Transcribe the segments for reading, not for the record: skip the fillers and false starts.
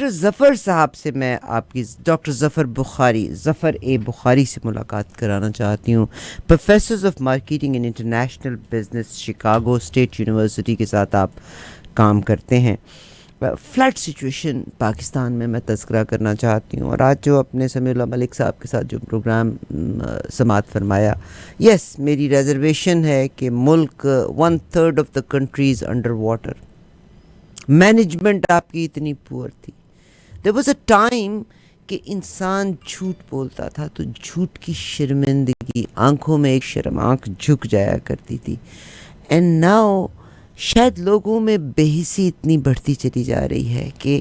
Doctor ظفر صاحب سے میں آپ کی ڈاکٹر ظفر بخاری ظفر اے بخاری سے ملاقات کرانا چاہتی ہوں. Professors of marketing and international business Chicago state university کے ساتھ آپ کام کرتے ہیں. فلڈ سچویشن پاکستان میں میں تذکرہ کرنا چاہتی ہوں, اور آج جو اپنے سمیع اللہ ملک صاحب کے ساتھ جو پروگرام سماعت فرمایا, یس میری ریزرویشن ہے کہ ملک 1/3 of the country is under water. Management آپ کی اتنی پور تھی. دیر واز اے ٹائم کہ انسان جھوٹ بولتا تھا تو جھوٹ کی شرمندگی, آنکھوں میں ایک شرم آنکھ جھک جایا کرتی تھی. اینڈ ناؤ شاید لوگوں میں بے حسی اتنی بڑھتی چلی جا رہی ہے کہ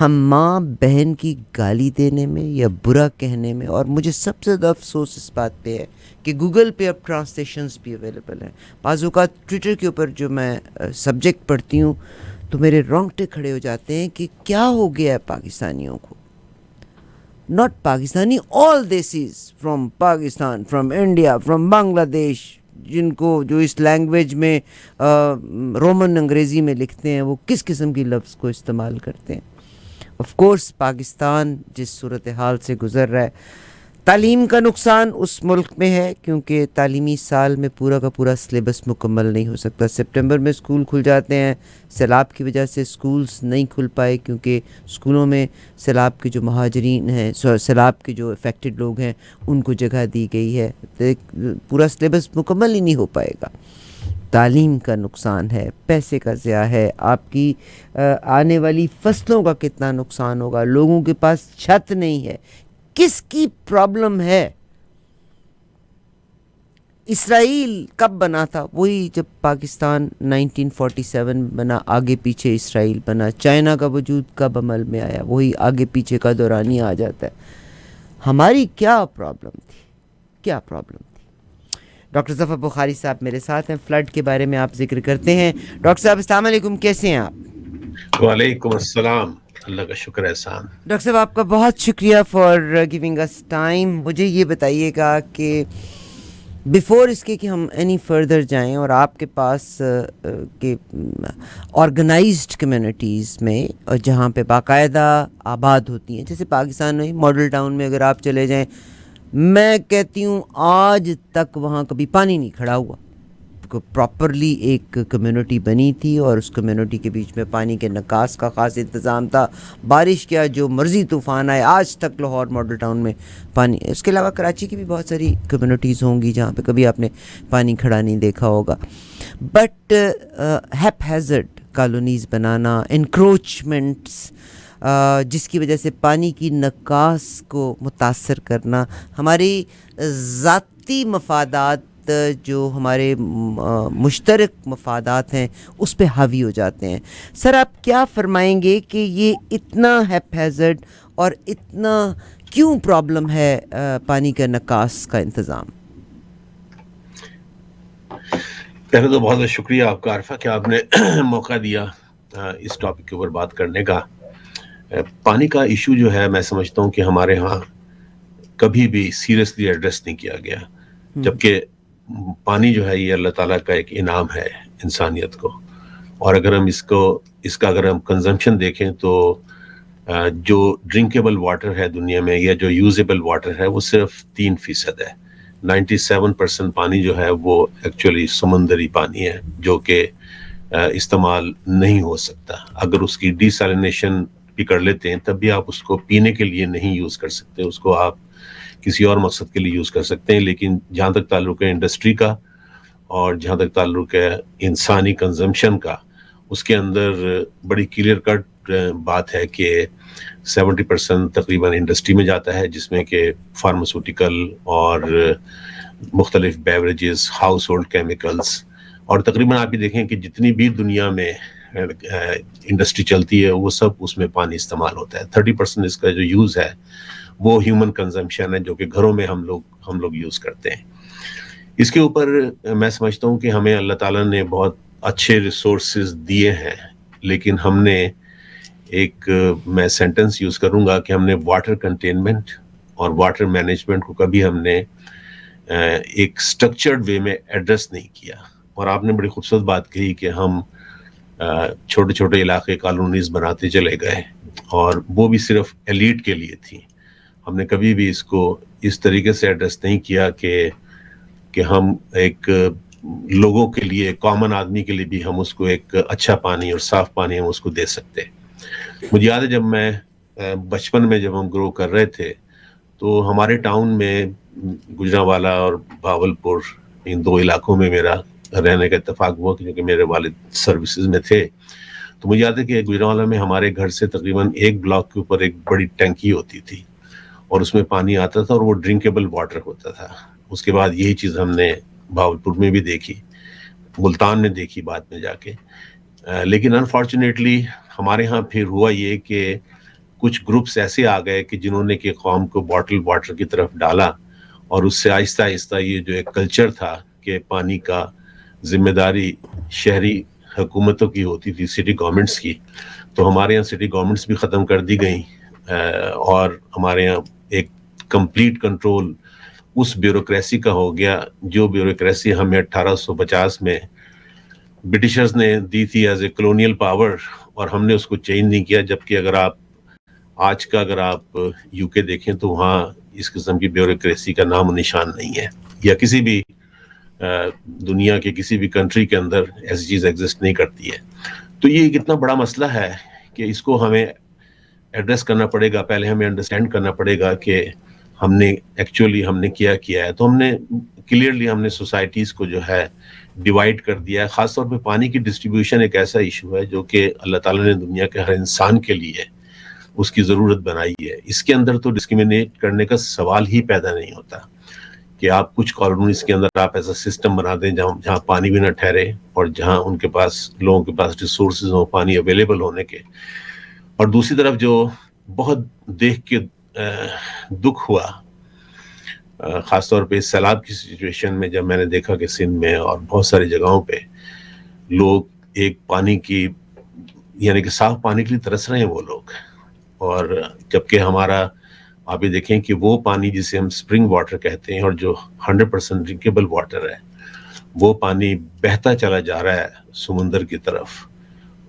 ہم ماں بہن کی گالی دینے میں یا برا کہنے میں, اور مجھے سب سے زیادہ افسوس اس بات پہ ہے کہ گوگل پہ اب ٹرانسلیشنز بھی اویلیبل ہیں. بعض اوقات ٹویٹر کے اوپر جو میں سبجیکٹ پڑھتی ہوں تو میرے رونگٹے کھڑے ہو جاتے ہیں کہ کیا ہو گیا ہے پاکستانیوں کو. Not Pakistani, all desis, from Pakistan, from India, from Bangladesh, جن کو جو اس لینگویج میں رومن انگریزی میں لکھتے ہیں وہ کس قسم کی لفظ کو استعمال کرتے ہیں. آف کورس پاکستان جس صورتحال سے گزر رہا ہے, تعلیم کا نقصان اس ملک میں ہے کیونکہ تعلیمی سال میں پورا کا پورا سلیبس مکمل نہیں ہو سکتا. سپٹمبر میں اسکول کھل جاتے ہیں, سیلاب کی وجہ سے اسکولز نہیں کھل پائے کیونکہ اسکولوں میں سیلاب کے جو مہاجرین ہیں, سیلاب کے جو افیکٹڈ لوگ ہیں ان کو جگہ دی گئی ہے, پورا سلیبس مکمل ہی نہیں ہو پائے گا. تعلیم کا نقصان ہے, پیسے کا ضیاع ہے, آپ کی آنے والی فصلوں کا کتنا نقصان ہوگا, لوگوں کے پاس چھت نہیں ہے. کس کی پرابلم ہے؟ اسرائیل کب بنا تھا؟ وہی جب پاکستان 1947 بنا, آگے پیچھے اسرائیل بنا. چائنا کا وجود کب عمل میں آیا؟ وہی آگے پیچھے کا دورانیہ آ جاتا ہے. ہماری کیا پرابلم تھی, کیا پرابلم تھی؟ ڈاکٹر ظفر بخاری صاحب میرے ساتھ ہیں, فلڈ کے بارے میں آپ ذکر کرتے ہیں. ڈاکٹر صاحب السلام علیکم, کیسے ہیں آپ؟ وعلیکم السلام, اللہ کا شکر احسان. ڈاکٹر صاحب آپ کا بہت شکریہ فار گیونگ اس ٹائم. مجھے یہ بتائیے گا کہ بیفور اس کے کہ ہم اینی فردر جائیں, اور آپ کے پاس کہ آرگنائزڈ کمیونٹیز میں جہاں پہ باقاعدہ آباد ہوتی ہیں, جیسے پاکستان میں ماڈل ٹاؤن میں اگر آپ چلے جائیں, میں کہتی ہوں آج تک وہاں کبھی پانی نہیں کھڑا ہوا. پراپرلی ایک کمیونٹی بنی تھی اور اس کمیونٹی کے بیچ میں پانی کے نکاس کا خاص انتظام تھا. بارش کیا جو مرضی طوفان آئے, آج تک لاہور ماڈل ٹاؤن میں پانی. اس کے علاوہ کراچی کی بھی بہت ساری کمیونٹیز ہوں گی جہاں پہ کبھی آپ نے پانی کھڑا نہیں دیکھا ہوگا. But heap hazard colonies banana, encroachments جس کی وجہ سے پانی کی نکاس کو متاثر کرنا, ہماری ذاتی مفادات جو ہمارے مشترک مفادات ہیں اس پہ حاوی ہو جاتے ہیں. سر آپ کیا فرمائیں گے کہ یہ اتنا ہیپ ہیزرڈ اور اتنا کیوں پرابلم ہے پانی کا نکاس کا انتظام؟ پہلے تو بہت بہت شکریہ آپ کا عارفہ کہ آپ نے موقع دیا اس ٹاپک کے اوپر بات کرنے کا. پانی کا ایشو جو ہے میں سمجھتا ہوں کہ ہمارے ہاں کبھی بھی سیریسلی ایڈریس نہیں کیا گیا, جبکہ پانی جو ہے یہ اللہ تعالیٰ کا ایک انعام ہے انسانیت کو. اور اگر ہم اس کا اگر ہم کنزمپشن دیکھیں تو جو ڈرنکیبل واٹر ہے دنیا میں یا جو یوزیبل واٹر ہے وہ صرف 3% ہے. 97% پانی جو ہے وہ ایکچولی سمندری پانی ہے جو کہ استعمال نہیں ہو سکتا. اگر اس کی ڈی سیلینیشن بھی کر لیتے ہیں تب بھی آپ اس کو پینے کے لیے نہیں یوز کر سکتے, اس کو آپ کسی اور مقصد کے لیے یوز کر سکتے ہیں. لیکن جہاں تک تعلق ہے انڈسٹری کا اور جہاں تک تعلق ہے انسانی کنزمپشن کا, اس کے اندر بڑی کلیئر کٹ بات ہے کہ 70% تقریباً انڈسٹری میں جاتا ہے, جس میں کہ فارماسوٹیکل اور مختلف بیوریجز, ہاؤس ہولڈ کیمیکلز, اور تقریباً آپ بھی دیکھیں کہ جتنی بھی دنیا میں انڈسٹری چلتی ہے وہ سب اس میں پانی استعمال ہوتا ہے. 30% اس کا جو یوز ہے وہ ہیومن کنزمپشن ہے جو کہ گھروں میں ہم لوگ یوز کرتے ہیں. اس کے اوپر میں سمجھتا ہوں کہ ہمیں اللہ تعالیٰ نے بہت اچھے ریسورسز دیے ہیں, لیکن ہم نے میں سینٹنس یوز کروں گا کہ ہم نے واٹر کنٹینمنٹ اور واٹر مینجمنٹ کو کبھی ہم نے ایک سٹرکچرڈ وے میں ایڈریس نہیں کیا. اور آپ نے بڑی خوبصورت بات کہی کہ ہم چھوٹے چھوٹے علاقے کالونیز بناتے چلے گئے اور وہ بھی صرف ایلیٹ کے لیے تھی. ہم نے کبھی بھی اس کو اس طریقے سے ایڈریس نہیں کیا کہ ہم ایک لوگوں کے لیے، کامن آدمی کے لیے بھی ہم اس کو ایک اچھا پانی اور صاف پانی ہم اس کو دے سکتے. مجھے یاد ہے جب میں بچپن میں جب ہم گرو کر رہے تھے تو ہمارے ٹاؤن میں گجرانوالہ اور بھاولپور، ان دو علاقوں میں میرا رہنے کا اتفاق ہوا کیونکہ میرے والد سروسز میں تھے. تو مجھے یاد ہے کہ گجرانوالہ میں ہمارے گھر سے تقریباً ایک بلاک کے اوپر ایک بڑی ٹینکی ہوتی تھی اور اس میں پانی آتا تھا اور وہ ڈرنکیبل واٹر ہوتا تھا. اس کے بعد یہی چیز ہم نے بھاولپور میں بھی دیکھی، ملتان میں دیکھی بعد میں جا کے. لیکن انفارچونیٹلی ہمارے ہاں پھر ہوا یہ کہ کچھ گروپس ایسے آ گئے کہ جنہوں نے کہ قوم کو باٹل واٹر کی طرف ڈالا، اور اس سے آہستہ آہستہ یہ جو ایک کلچر تھا کہ پانی کا ذمہ داری شہری حکومتوں کی ہوتی تھی، سٹی گورنمنٹس کی، تو ہمارے یہاں سٹی گورنمنٹس بھی ختم کر دی گئیں، اور ہمارے یہاں ایک کمپلیٹ کنٹرول اس بیوروکریسی کا ہو گیا جو بیوروکریسی ہمیں 1850 میں برٹشرز نے دی تھی ایز اے کلونیل پاور، اور ہم نے اس کو چینج نہیں کیا. جبکہ اگر آپ یو کے دیکھیں تو وہاں اس قسم کی بیوروکریسی کا نام و نشان نہیں ہے، یا کسی بھی دنیا کے کسی بھی کنٹری کے اندر ایسی چیز ایگزسٹ نہیں کرتی ہے. تو یہ ایک اتنا بڑا مسئلہ ہے کہ اس کو ہمیں ایڈریس کرنا پڑے گا. پہلے ہمیں انڈرسٹینڈ کرنا پڑے گا کہ ہم نے کیا ہے. تو ہم نے کلیئرلی ہم نے سوسائٹیز کو جو ہے ڈیوائڈ کر دیا ہے. خاص طور پہ پانی کی ڈسٹریبیوشن ایک ایسا ایشو ہے جو کہ اللہ تعالیٰ نے دنیا کے ہر انسان کے لیے اس کی ضرورت بنائی ہے. اس کے اندر تو ڈسکریمنیٹ کرنے کا سوال ہی پیدا نہیں ہوتا کہ آپ کچھ کالونیز کے اندر آپ ایسا سسٹم بنا دیں جہاں پانی بھی نہ ٹھہرے، اور جہاں ان کے پاس لوگوں کے پاس ریسورسز ہوں پانی اویلیبل ہونے کے. اور دوسری طرف جو بہت دیکھ کے دکھ ہوا، خاص طور پہ سیلاب کی سچویشن میں، جب میں نے دیکھا کہ سندھ میں اور بہت ساری جگہوں پہ لوگ ایک پانی کی یعنی کہ صاف پانی کے لیے ترس رہے ہیں وہ لوگ. اور جبکہ ہمارا آپ یہ دیکھیں کہ وہ پانی جسے ہم سپرنگ واٹر کہتے ہیں اور جو 100% ڈرنکیبل واٹر ہے، وہ پانی بہتا چلا جا رہا ہے سمندر کی طرف.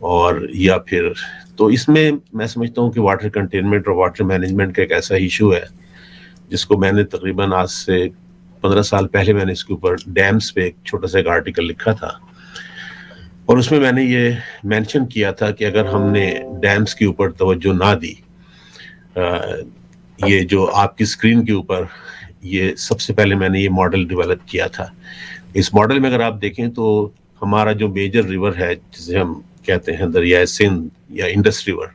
اور یا پھر تو اس میں سمجھتا ہوں کہ واٹر کنٹینمنٹ اور واٹر مینجمنٹ کا ایک ایسا ایشو ہے جس کو میں نے تقریباً آج سے 15 سال پہلے میں نے اس کے اوپر ڈیمز پہ ایک چھوٹا سا ایک آرٹیکل لکھا تھا، اور اس میں نے یہ مینشن کیا تھا کہ اگر ہم نے ڈیمز کے اوپر توجہ نہ دی، یہ جو آپ کی اسکرین کے اوپر یہ سب سے پہلے میں نے یہ ماڈل ڈیولپ کیا تھا. اس ماڈل میں اگر آپ دیکھیں تو ہمارا جو میجر ریور ہے جسے ہم کہتے ہیں دریائے سندھ یا انڈس ریور،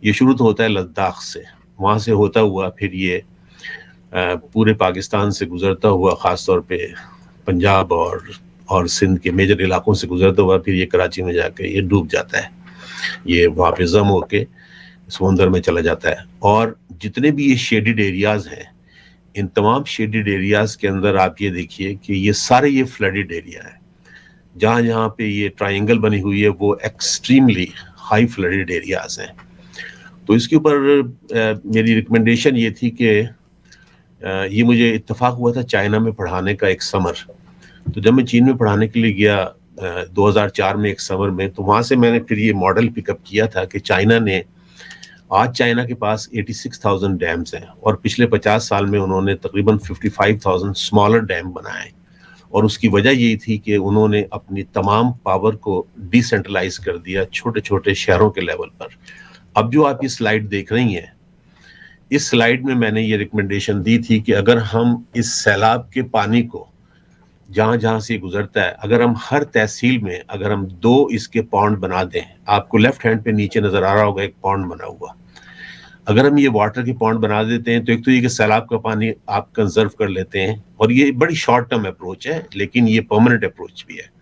یہ شروع تو ہوتا ہے لداخ سے، وہاں سے ہوتا ہوا پھر یہ پورے پاکستان سے گزرتا ہوا، خاص طور پہ پنجاب اور سندھ کے میجر علاقوں سے گزرتا ہوا پھر یہ کراچی میں جا کے یہ ڈوب جاتا ہے، یہ وہاں پہ ضم ہو کے سمندر میں چلا جاتا ہے. اور جتنے بھی یہ شیڈڈ ایریاز ہیں، ان تمام شیڈڈ ایریاز کے اندر آپ یہ دیکھیے کہ یہ سارے یہ فلڈڈ ایریا ہے. جہاں پہ یہ ٹرائنگل بنی ہوئی ہے وہ ایکسٹریملی ہائی فلڈڈ ایریاز ہیں. تو اس کے اوپر میری ریکمنڈیشن یہ تھی کہ یہ مجھے اتفاق ہوا تھا چائنا میں پڑھانے کا ایک سمر. تو جب میں چین میں پڑھانے کے لیے گیا 2004 میں ایک سمر میں، تو وہاں سے میں نے پھر یہ ماڈل پک اپ کیا تھا کہ چائنا کے پاس 86,000 ڈیمز ہیں، اور پچھلے 50 سال میں انہوں نے تقریباً 55,000 اسمالر ڈیم بنائے. اور اس کی وجہ یہی تھی کہ انہوں نے اپنی تمام پاور کو ڈی سینٹرلائز کر دیا چھوٹے چھوٹے شہروں کے لیول پر. اب جو آپ یہ سلائیڈ دیکھ رہی ہیں، اس سلائیڈ میں نے یہ ریکمنڈیشن دی تھی کہ اگر ہم اس سیلاب کے پانی کو جہاں سے گزرتا ہے، اگر ہم ہر تحصیل میں اگر ہم 2 اس کے پونڈ بنا دیں، آپ کو لیفٹ ہینڈ پہ نیچے نظر آ رہا ہوگا ایک پونڈ بنا ہوا، اگر ہم یہ واٹر کے پونڈ بنا دیتے ہیں تو ایک تو یہ کہ سیلاب کا پانی آپ کنزرو کر لیتے ہیں، اور یہ بڑی شارٹ ٹرم اپروچ ہے لیکن یہ پرماننٹ اپروچ بھی ہے.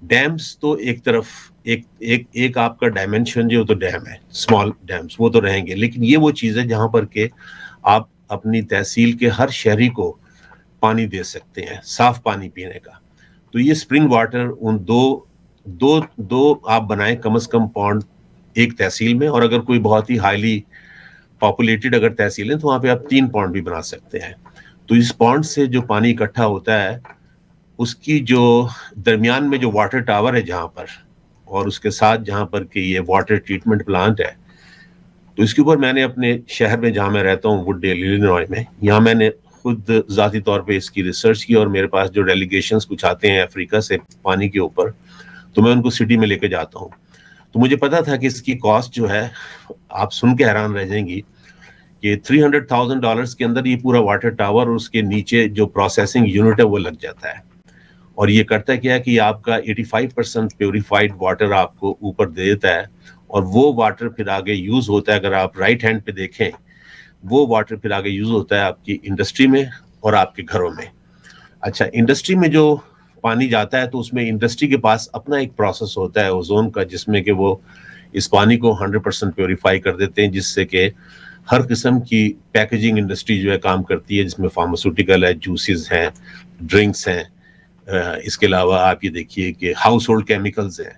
ڈیمز تو ایک طرف ایک آپ کا ڈائمنشن جو تو ڈیم ہے، اسمال ڈیمز وہ تو رہیں گے، لیکن یہ وہ چیز ہے جہاں پر کہ آپ اپنی تحصیل کے ہر شہری کو پانی دے سکتے ہیں، صاف پانی پینے کا. تو یہ سپرنگ واٹر ان دو آپ بنائیں کم از کم پونڈ ایک تحصیل میں، اور اگر کوئی بہت ہی ہائیلی پاپولیٹڈ اگر تحصیل ہے تو وہاں پہ آپ 3 پونڈ بھی بنا سکتے ہیں. تو اس پونڈ سے جو پانی اکٹھا ہوتا ہے، اس کی جو درمیان میں جو واٹر ٹاور ہے جہاں پر، اور اس کے ساتھ جہاں پر کہ یہ واٹر ٹریٹمنٹ پلانٹ ہے، تو اس کے اوپر میں نے اپنے شہر میں جہاں میں رہتا ہوں ووڈ ڈیل الینوائے میں، یہاں میں نے خود ذاتی طور پہ اس کی ریسرچ کی، اور میرے پاس جو ڈیلیگیشنز کچھ آتے ہیں افریقہ سے پانی کے اوپر، تو میں ان کو سٹی میں لے کے جاتا ہوں. تو مجھے پتا تھا کہ اس کی کاسٹ جو ہے، آپ سن کے حیران رہ جائیں گی کہ $300,000 کے اندر یہ پورا واٹر ٹاور اور اس کے نیچے جو پروسیسنگ یونٹ ہے وہ لگ جاتا ہے. اور یہ کرتا کیا ہے کہ آپ کا 85% پیوریفائڈ واٹر آپ کو اوپر دے دیتا ہے، اور وہ واٹر پھر آگے یوز ہوتا ہے. اگر آپ رائٹ ہینڈ پہ دیکھیں، وہ واٹر پھر آگے یوز ہوتا ہے آپ کی انڈسٹری میں اور آپ کے گھروں میں. اچھا، انڈسٹری میں جو پانی جاتا ہے تو اس میں انڈسٹری کے پاس اپنا ایک پروسیس ہوتا ہے اوزون کا، جس میں کہ وہ اس پانی کو 100% پیوریفائی کر دیتے ہیں، جس سے کہ ہر قسم کی پیکیجنگ انڈسٹری جو ہے کام کرتی ہے، جس میں فارماسوٹیکل ہے، جوسز ہیں، ڈرنکس ہیں. اس کے علاوہ آپ یہ دیکھیے کہ ہاؤس ہولڈ کیمیکلز ہیں،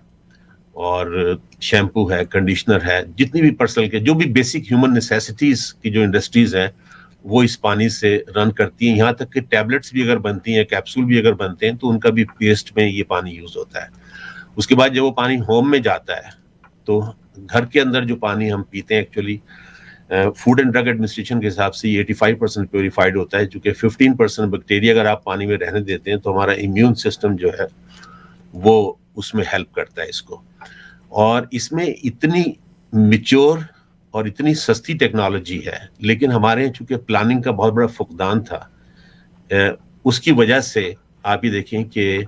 اور شیمپو ہے، کنڈیشنر ہے، جتنی بھی پرسنل کے جو بھی بیسک ہیومن نیسیسٹیز کی جو انڈسٹریز ہیں وہ اس پانی سے رن کرتی ہیں. یہاں تک کہ ٹیبلٹس بھی اگر بنتی ہیں، کیپسول بھی اگر بنتے ہیں، تو ان کا بھی پیسٹ میں یہ پانی یوز ہوتا ہے. اس کے بعد جب وہ پانی ہوم میں جاتا ہے تو گھر کے اندر جو پانی ہم پیتے ہیں، actually food and drug administration کے حساب سے یہ 85% پیوریفائڈ ہوتا ہے، چونکہ 15% بیکٹیریا اگر آپ پانی میں رہنے دیتے ہیں تو ہمارا امیون سسٹم جو ہے وہ اس میں ہیلپ کرتا ہے اس کو. اور اس میں اتنی میچور اور اتنی سستی ٹیکنالوجی ہے، لیکن ہمارے یہاں چونکہ پلاننگ کا بہت بڑا فقدان تھا، اس کی وجہ سے آپ یہ دیکھیں کہ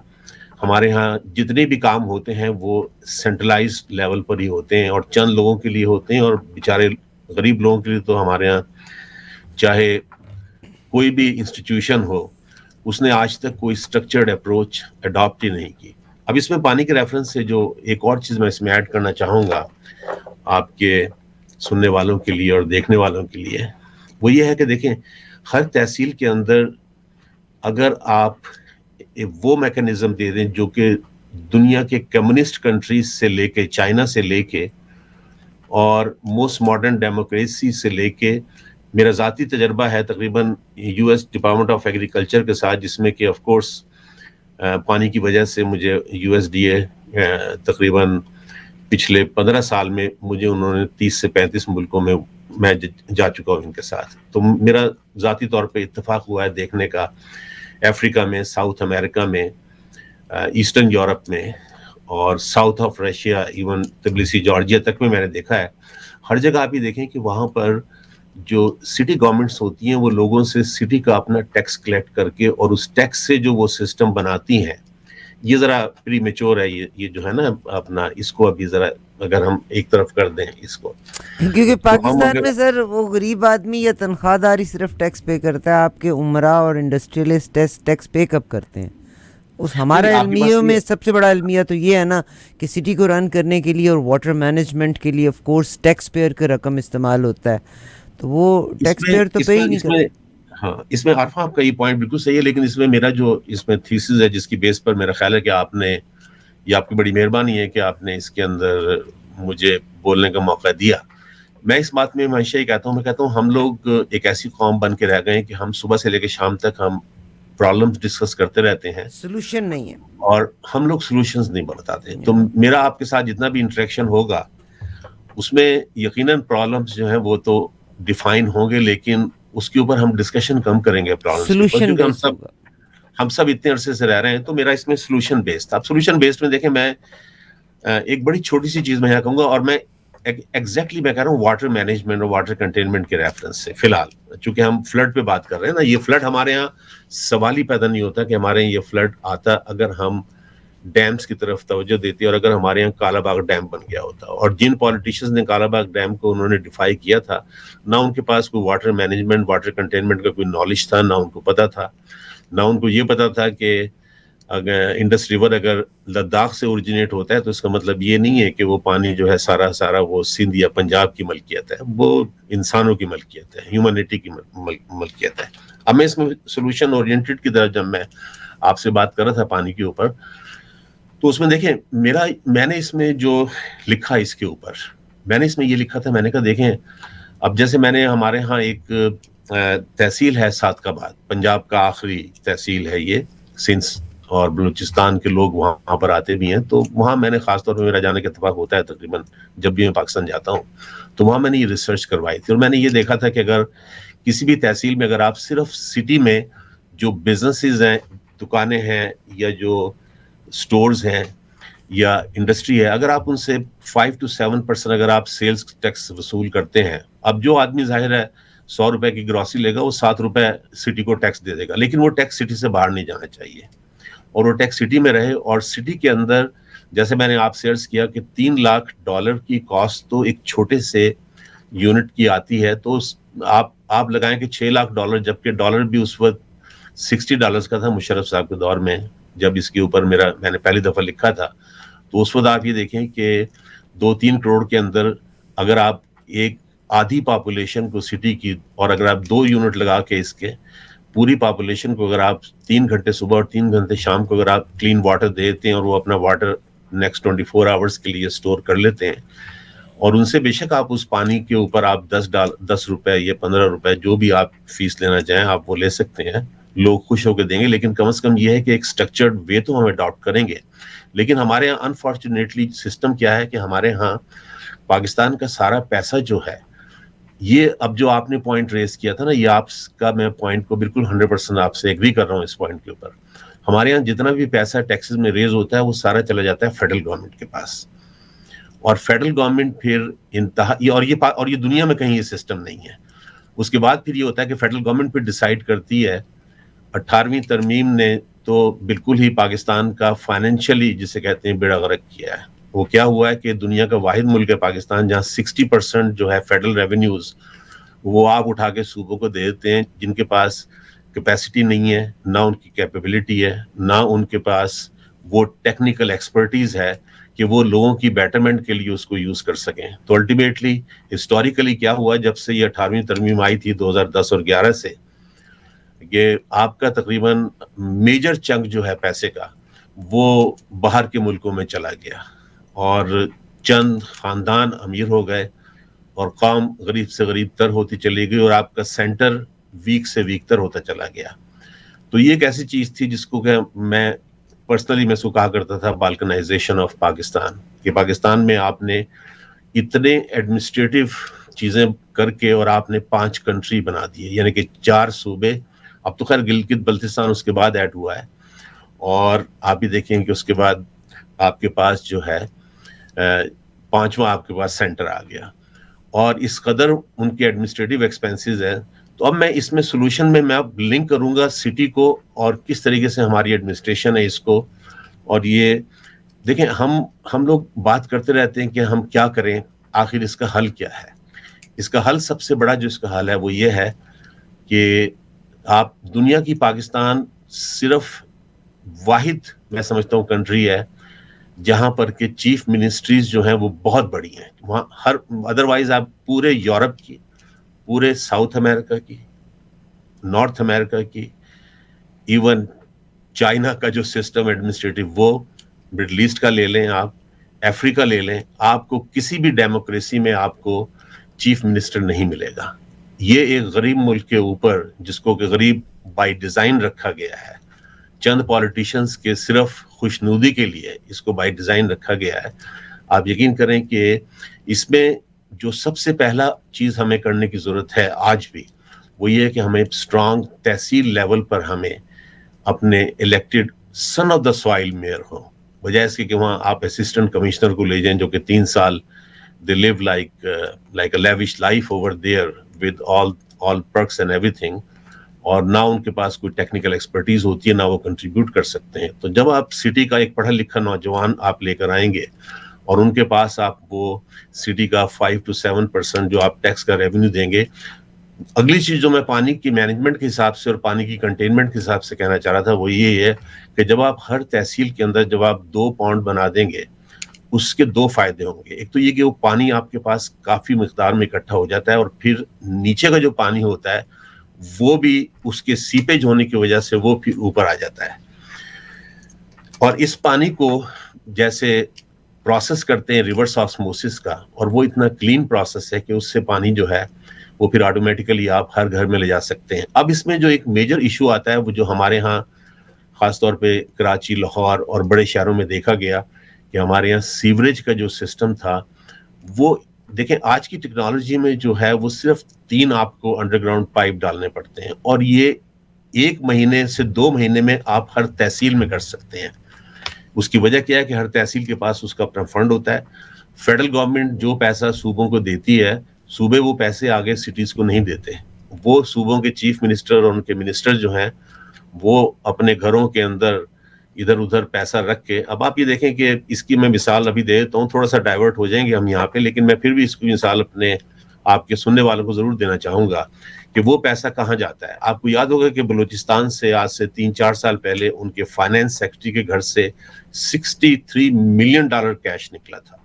ہمارے ہاں جتنے بھی کام ہوتے ہیں وہ سینٹرلائز لیول پر ہی ہوتے ہیں، اور چند لوگوں کے لیے ہوتے ہیں، اور بیچارے غریب لوگوں کے لیے تو ہمارے ہاں چاہے کوئی بھی انسٹیٹیوشن ہو، اس نے آج تک کوئی اسٹرکچرڈ اپروچ اڈاپٹ ہی نہیں کی. اب اس میں پانی کے ریفرنس سے جو ایک اور چیز میں اس میں ایڈ کرنا چاہوں گا آپ کے سننے والوں کے لیے اور دیکھنے والوں کے لیے، وہ یہ ہے کہ دیکھیں، ہر تحصیل کے اندر اگر آپ وہ میکانزم دے دیں جو کہ دنیا کے کمیونسٹ کنٹریز سے لے کے، چائنا سے لے کے، اور موسٹ ماڈرن ڈیموکریسی سے لے کے، میرا ذاتی تجربہ ہے تقریباً U S department of agriculture کے ساتھ، جس میں کہ آف کورس پانی کی وجہ سے مجھے یو ایس ڈی اے تقریباً پچھلے 15 سال میں مجھے انہوں نے 30 سے 35 ملکوں میں جا چکا ہوں ان کے ساتھ. تو میرا ذاتی طور پہ اتفاق ہوا ہے دیکھنے کا، افریقہ میں، ساؤتھ امریکہ میں، ایسٹرن یورپ میں، اور south of Russia, even Tbilisi Georgia تک میں نے دیکھا ہے. ہر جگہ آپ یہ دیکھیں کہ وہاں پر جو سٹی گورنمنٹس ہوتی ہیں وہ لوگوں سے سٹی کا اپنا ٹیکس کلیکٹ کر کے، اور اس ٹیکس سے جو وہ سسٹم بناتی ہیں، یہ ذرا پری میچور ہے. یہ جو ہے نا اپنا، اس کو ابھی ذرا اگر ہم ایک طرف کر دیں اس کو، کیونکہ تو ہم پاکستان اگر میں سر وہ غریب آدمی یا تنخواہ دار ہی صرف ٹیکس پے کرتا ہے، آپ کے عمرہ اور انڈسٹریلسٹ ٹیکس پے کب کرتے ہیں؟ اس ہمارا نہیں، آپ کے پاس المیوں میں سب سے بڑا المیہ تو یہ ہے نا کہ سٹی کو رن کرنے کے لیے اور واٹر مینجمنٹ کے لیے آف کورس ٹیکس پیئر کا رقم استعمال ہوتا ہے، تو وہ ٹیکس پیئر تو پے ہی نہیں کرتے. ہاں، اس میں عارفہ آپ کا یہ پوائنٹ بالکل صحیح ہے، لیکن اس میں میرا جو اس میں تھیسس ہے، جس کی بیس پر میرا خیال ہے کہ آپ نے، یہ آپ کی بڑی مہربانی ہے کہ آپ نے اس کے اندر مجھے بولنے کا موقع دیا. میں اس بات میں ہمیشہ ہی کہتا ہوں ہم لوگ ایک ایسی قوم بن کے رہ گئے ہیں کہ ہم صبح سے لے کے شام تک ہم پرابلمز ڈسکس کرتے رہتے ہیں، سلوشن نہیں ہے، اور ہم لوگ سلوشنز نہیں بتاتے. تو میرا آپ کے ساتھ جتنا بھی انٹریکشن ہوگا اس میں یقیناً پرابلمز جو ہیں وہ تو ڈیفائن ہوں گے، لیکن اس کے اوپر ہم ڈسکشن کم کریں گے پرابلمز کے اوپر، سلوشن کیونکہ بیس ہوگا. ہم سب اتنے عرصے سے رہ رہے ہیں. تو میرا اس میں سلوشن بیسڈ تھا. اب سلوشن بیسڈ میں دیکھیں، میں ایک بڑی چھوٹی سی چیز میں یہاں کہوں گا، اور میں ایگزیکٹلی میں کہہ رہا ہوں واٹر مینجمنٹ اور واٹر کنٹینمنٹ کے ریفرنس سے. فی الحال چونکہ ہم فلڈ پہ بات کر رہے ہیں نا، یہ فلڈ ہمارے یہاں سوال ہی پیدا نہیں ہوتا کہ ہمارے یہاں یہ فلڈ آتا اگر ہم ڈیمز کی طرف توجہ دیتی، اور اگر ہمارے یہاں کالا باغ ڈیم بن گیا ہوتا. اور جن پولیٹیشنز نے کالا باغ ڈیم کو انہوں نے ڈیفائی کیا تھا، نہ ان کے پاس کوئی واٹر مینجمنٹ، واٹر کنٹینمنٹ کا کوئی نالج تھا، نہ ان کو پتا تھا، نہ ان کو یہ پتا تھا کہ اگر انڈس ریور اگر لداخ سے اوریجنیٹ ہوتا ہے تو اس کا مطلب یہ نہیں ہے کہ وہ پانی جو ہے سارا وہ سندھ یا پنجاب کی ملکیت ہے، وہ انسانوں کی ملکیت ہے، ہیومنٹی کی ملکیت ہے. اب میں اس میں سولوشن اورینٹڈ کی طرف جب میں آپ سے بات کر رہا تھا پانی کے اوپر، تو اس میں دیکھیں میں نے اس میں جو لکھا اس کے اوپر، میں نے اس میں یہ لکھا تھا، میں نے کہا دیکھیں، اب جیسے میں نے ہمارے ہاں ایک تحصیل ہے صادق آباد، پنجاب کا آخری تحصیل ہے یہ، سنس اور بلوچستان کے لوگ وہاں پر آتے بھی ہیں. تو وہاں میں نے خاص طور پہ میرا جانے کا اتفاق ہوتا ہے تقریباً جب بھی میں پاکستان جاتا ہوں. تو وہاں میں نے یہ ریسرچ کروائی تھی اور میں نے یہ دیکھا تھا کہ اگر کسی بھی تحصیل میں اگر آپ صرف سٹی میں جو بزنسز ہیں, دکانیں ہیں یا جو سٹورز ہیں یا انڈسٹری ہے, اگر آپ ان سے 5 to 7% اگر آپ سیلز ٹیکس وصول کرتے ہیں, اب جو آدمی ظاہر ہے 100 روپے کی گروسری لے گا, وہ 7 روپے سٹی کو ٹیکس دے دے گا, لیکن وہ ٹیکس سٹی سے باہر نہیں جانا چاہیے اور وہ ٹیکس سٹی میں رہے. اور سٹی کے اندر جیسے میں نے آپ سے عرض کیا کہ $3 lakh کی کاسٹ تو ایک چھوٹے سے یونٹ کی آتی ہے, تو آپ لگائیں کہ $6 lakh, جبکہ ڈالر بھی اس وقت $60 کا تھا مشرف صاحب کے دور میں, جب اس کے اوپر میں نے پہلی دفعہ لکھا تھا. تو اس وقت آپ یہ دیکھیں کہ 2-3 کروڑ کے اندر اگر آپ ایک آدھی پاپولیشن کو سٹی کی, اور اگر آپ 2 یونٹ لگا کے اس کے پوری پاپولیشن کو اگر آپ 3 گھنٹے صبح اور 3 گھنٹے شام کو اگر آپ کلین واٹر دیتے ہیں اور وہ اپنا واٹر نیکسٹ 24 آورس کے لیے سٹور کر لیتے ہیں, اور ان سے بے شک آپ اس پانی کے اوپر آپ 10 روپے یا 15 روپے جو بھی آپ فیس لینا چاہیں آپ وہ لے سکتے ہیں, لوگ خوش ہو کے دیں گے. لیکن کم از کم یہ ہے کہ ایک سٹرکچرڈ وے تو ہم اڈاپٹ کریں گے. لیکن ہمارے یہاں انفارچونیٹلی سسٹم کیا ہے کہ ہمارے ہاں پاکستان کا سارا پیسہ جو ہے, یہ اب جو آپ نے پوائنٹ ریز کیا تھا نا, یہ آپ کا میں پوائنٹ کو بالکل 100% آپ سے ایگری کر رہا ہوں اس پوائنٹ کے اوپر. ہمارے یہاں جتنا بھی پیسہ ٹیکسز میں ریز ہوتا ہے وہ سارا چلا جاتا ہے فیڈرل گورنمنٹ کے پاس, اور فیڈرل گورنمنٹ پھر انتہا اور یہ دنیا میں کہیں یہ سسٹم نہیں ہے. اس کے بعد پھر یہ ہوتا ہے کہ فیڈرل گورنمنٹ پھر ڈیسائیڈ کرتی ہے. 18ویں ترمیم نے تو بالکل ہی پاکستان کا فائنینشلی جسے کہتے ہیں بیڑا غرق کیا ہے. وہ کیا ہوا ہے کہ دنیا کا واحد ملک ہے پاکستان جہاں 60% جو ہے فیڈرل ریونیوز وہ آپ اٹھا کے صوبوں کو دے دیتے ہیں, جن کے پاس کیپیسٹی نہیں ہے, نہ ان کی کیپیبلٹی ہے, نہ ان کے پاس وہ ٹیکنیکل ایکسپرٹیز ہے کہ وہ لوگوں کی بیٹرمنٹ کے لیے اس کو یوز کر سکیں. تو الٹیمیٹلی ہسٹوریکلی کیا ہوا جب سے یہ 18ویں ترمیم آئی تھی 2010 اور 11 سے, کہ آپ کا تقریباً میجر چنک جو ہے پیسے کا وہ باہر کے ملکوں میں چلا گیا, اور چند خاندان امیر ہو گئے اور قوم غریب سے غریب تر ہوتی چلی گئی, اور آپ کا سینٹر ویک سے ویک تر ہوتا چلا گیا. تو یہ ایک ایسی چیز تھی جس کو کہ میں پرسنلی میں اس کو کہا کرتا تھا بالکنائزیشن آف پاکستان, کہ پاکستان میں آپ نے اتنے ایڈمنسٹریٹو چیزیں کر کے اور آپ نے 5 کنٹری بنا دیے, یعنی کہ 4 صوبے. اب تو خیر گلگت بلتستان اس کے بعد ایڈ ہوا ہے, اور آپ بھی دیکھیں کہ اس کے بعد آپ کے پاس جو ہے 5واں آپ کے پاس سینٹر آ گیا, اور اس قدر ان کے ایڈمنسٹریٹو ایکسپینسز ہے. تو اب میں اس میں سولوشن میں اب لنک کروں گا سٹی کو اور کس طریقے سے ہماری ایڈمنسٹریشن ہے اس کو. اور یہ دیکھیں ہم لوگ بات کرتے رہتے ہیں کہ ہم کیا کریں, آخر اس کا حل کیا ہے. اس کا حل سب سے بڑا جو اس کا حل ہے وہ یہ ہے کہ آپ دنیا کی پاکستان صرف واحد میں سمجھتا ہوں کنٹری ہے جہاں پر کہ چیف منسٹریز جو ہیں وہ بہت بڑی ہیں. وہاں ادروائز آپ پورے یورپ کی, پورے ساؤتھ امریکہ کی, نارتھ امریکہ کی, ایون چائنا کا جو سسٹم ایڈمنسٹریٹو وہ مڈل ایسٹ کا لے لیں, آپ افریقہ لے لیں, آپ کو کسی بھی ڈیموکریسی میں آپ کو چیف منسٹر نہیں ملے گا. یہ ایک غریب ملک کے اوپر جس کو کہ غریب بائی ڈیزائن رکھا گیا ہے, چند پولیٹیشنز کے صرف خوشنودی کے لیے اس کو بائی ڈیزائن رکھا گیا ہے. آپ یقین کریں کہ اس میں جو سب سے پہلا چیز ہمیں کرنے کی ضرورت ہے آج بھی وہ یہ ہے کہ ہمیں اسٹرانگ تحصیل لیول پر ہمیں اپنے elected son of the soil mayor ہو, بجائے اس کے کہ وہاں آپ اسسٹنٹ کمشنر کو لے جائیں جو کہ 3 سال they live like a lavish life over there with all perks and everything, اور نہ ان کے پاس کوئی ٹیکنیکل ایکسپرٹیز ہوتی ہے, نہ وہ کنٹریبیوٹ کر سکتے ہیں. تو جب آپ سٹی کا ایک پڑھا لکھا نوجوان آپ لے کر آئیں گے اور ان کے پاس آپ وہ سٹی کا 5 to 7% جو آپ ٹیکس کا ریونیو دیں گے. اگلی چیز جو میں پانی کی مینجمنٹ کے حساب سے اور پانی کی کنٹینمنٹ کے حساب سے کہنا چاہ رہا تھا وہ یہ ہے کہ جب آپ ہر تحصیل کے اندر جب آپ 2 پونڈ بنا دیں گے اس کے 2 فائدے ہوں گے. ایک تو یہ کہ وہ پانی آپ کے پاس کافی مقدار میں اکٹھا ہو جاتا ہے, اور پھر نیچے کا جو پانی ہوتا ہے وہ بھی اس کے سیپیج ہونے کی وجہ سے وہ پھر اوپر آ جاتا ہے. اور اس پانی کو جیسے پروسیس کرتے ہیں ریورس آسموسس کا, اور وہ اتنا کلین پروسیس ہے کہ اس سے پانی جو ہے وہ پھر آٹومیٹیکلی آپ ہر گھر میں لے جا سکتے ہیں. اب اس میں جو ایک میجر ایشو آتا ہے وہ جو ہمارے ہاں خاص طور پہ کراچی، لاہور اور بڑے شہروں میں دیکھا گیا کہ ہمارے یہاں سیوریج کا جو سسٹم تھا وہ دیکھیں آج کی ٹیکنالوجی میں جو ہے وہ صرف 3 آپ کو انڈر گراؤنڈ پائپ ڈالنے پڑتے ہیں، اور یہ 1 مہینے سے 2 مہینے میں آپ ہر تحصیل میں کر سکتے ہیں۔ اس کی وجہ کیا ہے کہ ہر تحصیل کے پاس اس کا اپنا فنڈ ہوتا ہے۔ فیڈرل گورنمنٹ جو پیسہ صوبوں کو دیتی ہے، صوبے وہ پیسے آگے سٹیز کو نہیں دیتے، وہ صوبوں کے چیف منسٹر اور ان کے منسٹر جو ہیں وہ اپنے گھروں کے اندر ادھر ادھر پیسہ رکھ کے، اب آپ یہ دیکھیں کہ اس کی میں مثال ابھی دے دیتا ہوں، تھوڑا سا ڈائیورٹ ہو جائیں گے ہم یہاں پہ، لیکن میں پھر بھی اس کی مثال اپنے آپ کے سننے والوں کو ضرور دینا چاہوں گا کہ وہ پیسہ کہاں جاتا ہے۔ آپ کو یاد ہوگا کہ بلوچستان سے آج سے 3-4 سال پہلے ان کے فائنانس سیکرٹری کے گھر سے $63 ملین کیش نکلا تھا،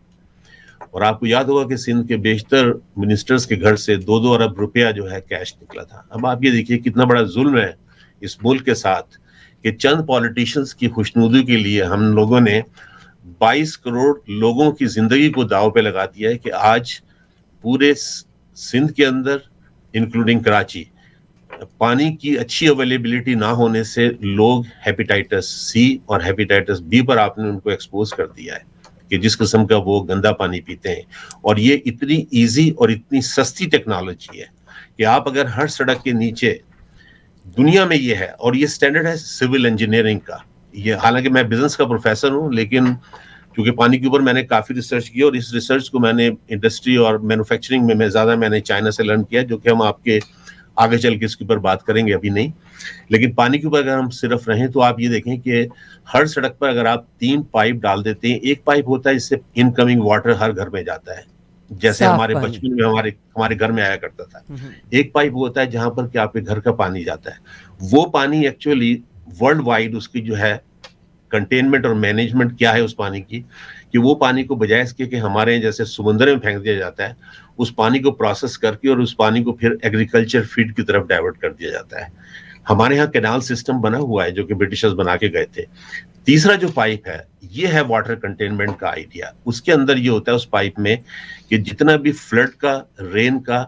اور آپ کو یاد ہوگا کہ سندھ کے بیشتر منسٹرز کے گھر سے 2-2 ارب روپیہ جو ہے کیش نکلا تھا۔ اب آپ یہ دیکھیے کتنا بڑا ظلم ہے اس ملک کے ساتھ کہ چند پولیٹیشنز کی خوشنودی کے لیے ہم لوگوں نے 22 کروڑ لوگوں کی زندگی کو داؤ پہ لگا دیا ہے کہ آج پورے سندھ کے اندر انکلوڈنگ کراچی پانی کی اچھی اویلیبلٹی نہ ہونے سے لوگ ہیپیٹائٹس سی اور ہیپیٹائٹس بی پر آپ نے ان کو ایکسپوز کر دیا ہے کہ جس قسم کا وہ گندا پانی پیتے ہیں۔ اور یہ اتنی ایزی اور اتنی سستی ٹیکنالوجی ہے کہ آپ اگر ہر سڑک کے نیچے دنیا میں یہ ہے، اور یہ سٹینڈرڈ ہے سول انجینئرنگ کا، یہ حالانکہ میں بزنس کا پروفیسر ہوں لیکن کیونکہ پانی کے اوپر میں نے کافی ریسرچ کی، اور اس ریسرچ کو میں نے انڈسٹری اور مینوفیکچرنگ میں زیادہ میں نے چائنا سے لرن کیا، جو کہ ہم آپ کے آگے چل کے اس کے اوپر بات کریں گے، ابھی نہیں۔ لیکن پانی کے اوپر اگر ہم صرف رہیں تو آپ یہ دیکھیں کہ ہر سڑک پر اگر آپ 3 پائپ ڈال دیتے ہیں، ایک پائپ ہوتا ہے جس سے انکمنگ واٹر ہر گھر میں جاتا ہے، جیسے ہمارے بچپن میں ہمارے گھر میں آیا کرتا تھا۔ ایک پائپ ہوتا ہے جہاں پر کہ آپ کے گھر کا پانی جاتا ہے، وہ پانی ایکچولی ورلڈ وائڈ اس کی جو ہے کنٹینمنٹ اور مینجمنٹ کیا ہے اس پانی کی، کہ وہ پانی کو بجائے اس کے کہ ہمارے جیسے سمندر میں پھینک دیا جاتا ہے، اس پانی کو پروسیس کر کے اور اس پانی کو پھر ایگریکلچر فیڈ کی طرف ڈائیورٹ کر دیا جاتا ہے۔ ہمارے ہاں کینال سسٹم بنا ہوا ہے جو کہ برٹشرز بنا کے گئے تھے۔ تیسرا جو پائپ ہے یہ ہے واٹر کنٹینمنٹ کا آئیڈیا۔ اس کے اندر یہ ہوتا ہے اس پائپ میں کہ جتنا بھی فلڈ کا، رین کا